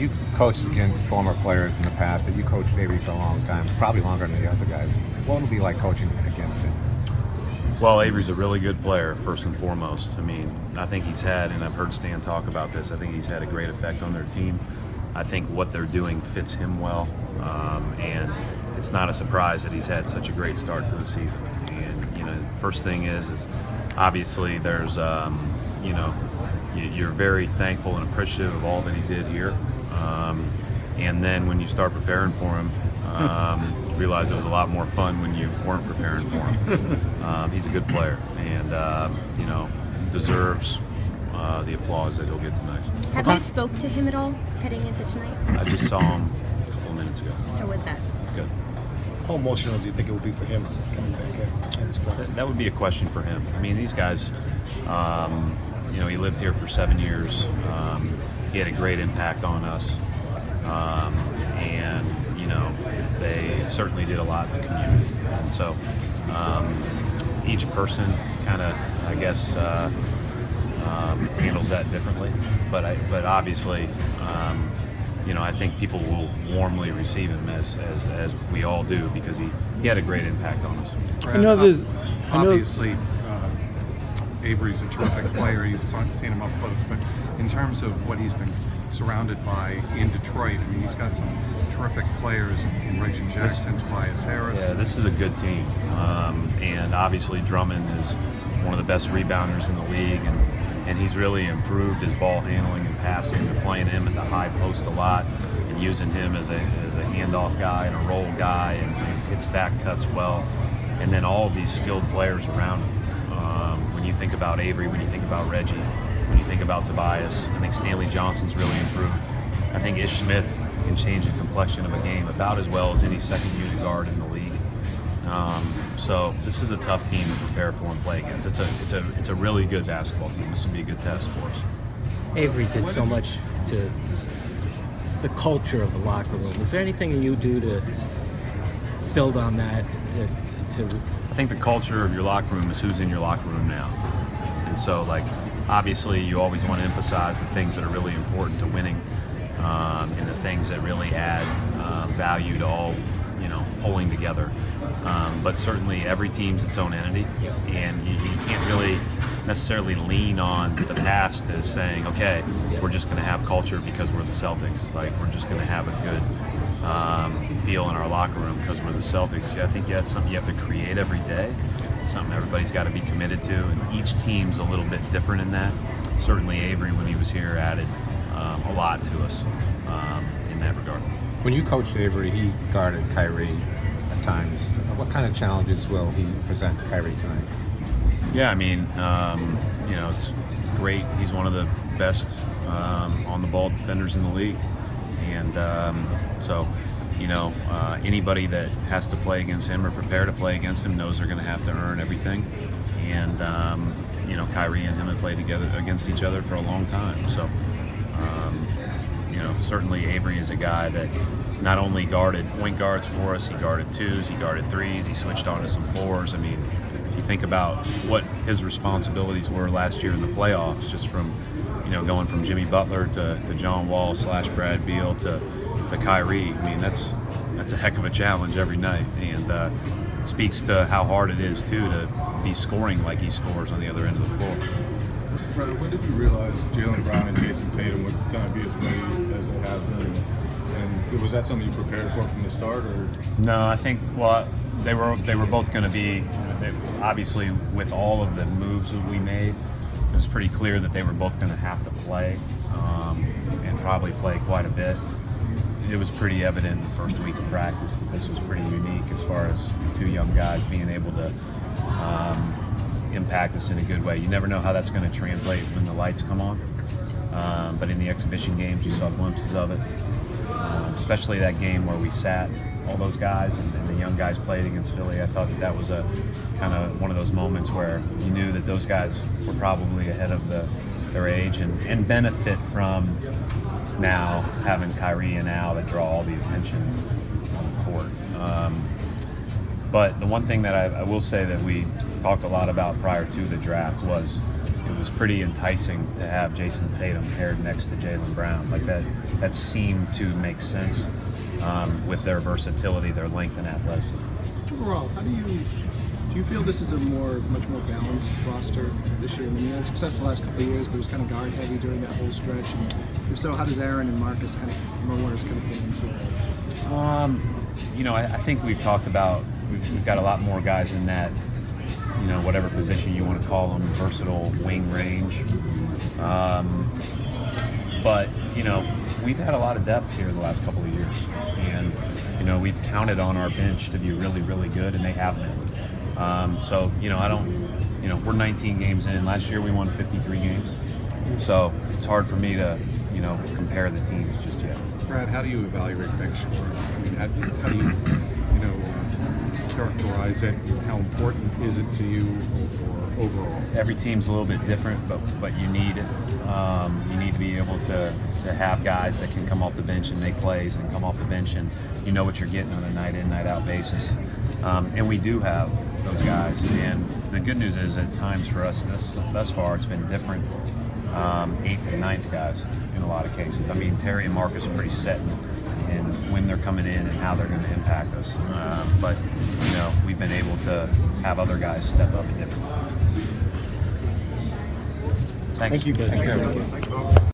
You've coached against former players in the past, but you coached Avery for a long time, probably longer than the other guys. What would it be like coaching against him? Well, Avery's a really good player, first and foremost. I mean, I think he's had, and I've heard Stan talk about this, I think he's had a great effect on their team. I think what they're doing fits him well, and it's not a surprise that he's had such a great start to the season. And, you know, the first thing is obviously there's, you know, you're very thankful and appreciative of all that he did here. And then when you start preparing for him, you realize it was a lot more fun when you weren't preparing for him. He's a good player, and you know, deserves the applause that he'll get tonight. Have you spoke to him at all heading into tonight? I just saw him a couple of minutes ago. How was that? Good. How emotional do you think it will be for him coming back at this point? That would be a question for him. I mean, these guys, you know, he lived here for 7 years. He had a great impact on us, and you know, they certainly did a lot in the community. And so, each person kind of, I guess, handles that differently. But obviously, you know, I think people will warmly receive him as we all do, because he had a great impact on us. Brad, obviously, Avery's a terrific player. You've seen him up close, but in terms of what he's been surrounded by in Detroit, I mean, he's got some terrific players in Reggie Jackson, Tobias Harris. Yeah, this is a good team, and obviously Drummond is one of the best rebounders in the league, and he's really improved his ball handling and passing. They're playing him at the high post a lot and using him as a handoff guy and a roll guy, and hits back cuts well. And then all of these skilled players around him. When you think about Avery, when you think about Reggie, when you think about Tobias, I think Stanley Johnson's really improved. I think Ish Smith can change the complexion of a game about as well as any second unit guard in the league. So this is a tough team to prepare for and play against. It's a really good basketball team. This will be a good test for us. Avery did so much to the culture of the locker room. Is there anything you do to build on that? I think the culture of your locker room is who's in your locker room now. And so, like, obviously you always want to emphasize the things that are really important to winning, and the things that really add value to all, you know, pulling together. But certainly every team's its own entity, and you can't really necessarily lean on the past as saying, okay, we're just going to have culture because we're the Celtics. Like, we're just going to have a good feel in our locker room because we're the Celtics. I think that's something you have to create every day. It's something everybody's got to be committed to, and each team's a little bit different in that. Certainly Avery, when he was here, added a lot to us in that regard. When you coached Avery, he guarded Kyrie at times. What kind of challenges will he present Kyrie tonight? Yeah, I mean, you know, it's great. He's one of the best on-the-ball defenders in the league. And so, you know, anybody that has to play against him or prepare to play against him knows they're going to have to earn everything. And, you know, Kyrie and him have played together against each other for a long time. So, you know, certainly Avery is a guy that not only guarded point guards for us, he guarded twos, he guarded threes, he switched on to some fours. I mean, you think about what his responsibilities were last year in the playoffs, just from, you know, going from Jimmy Butler to John Wall / Brad Beal to Kyrie. I mean, that's a heck of a challenge every night, and it speaks to how hard it is too to be scoring like he scores on the other end of the floor. Brother, when did you realize Jaylen Brown and Jason Tatum were going to be as ready as they have been? And was that something you prepared for from the start, or? No, I think, well, they were both going to be, obviously with all of the moves that we made, it was pretty clear that they were both going to have to play, and probably play quite a bit. It was pretty evident in the first week of practice that this was pretty unique as far as two young guys being able to impact us in a good way. You never know how that's going to translate when the lights come on, but in the exhibition games you saw glimpses of it, especially that game where we sat all those guys and the young guys played against Philly. I thought that was a kind of one of those moments where you knew that those guys were probably ahead of their age and benefit from now having Kyrie and Al that draw all the attention on the court. But the one thing that I will say that we talked a lot about prior to the draft was, it was pretty enticing to have Jason Tatum paired next to Jaylen Brown. Like that seemed to make sense with their versatility, their length, and athleticism. Overall, how do you feel this is a much more balanced roster this year? I mean, you had success the last couple of years, but it was kind of guard heavy during that whole stretch. And if so, how does Aaron and Marcus kind of fit into it? You know, I think we've talked about we've got a lot more guys in that, you know, whatever position you want to call them, versatile wing range. But you know, we've had a lot of depth here the last couple of years, and you know, we've counted on our bench to be really, really good, and they have been. So you know, you know, we're 19 games in. Last year we won 53 games, so it's hard for me to, you know, compare the teams just yet. Brad, how do you evaluate bench scoring? I mean, how do you, characterize it? How important is it to you or overall? Every team's a little bit different, but you need it. You need to be able to have guys that can come off the bench and make plays and come off the bench and you know what you're getting on a night in, night out basis. And we do have those guys. And the good news is at times for us thus far it's been different 8th and 9th guys in a lot of cases. I mean, Terry and Marcus are pretty set in when they're coming in and how they're going to impact us. But you know, we've been able to have other guys step up at different times. Thanks. Thank you.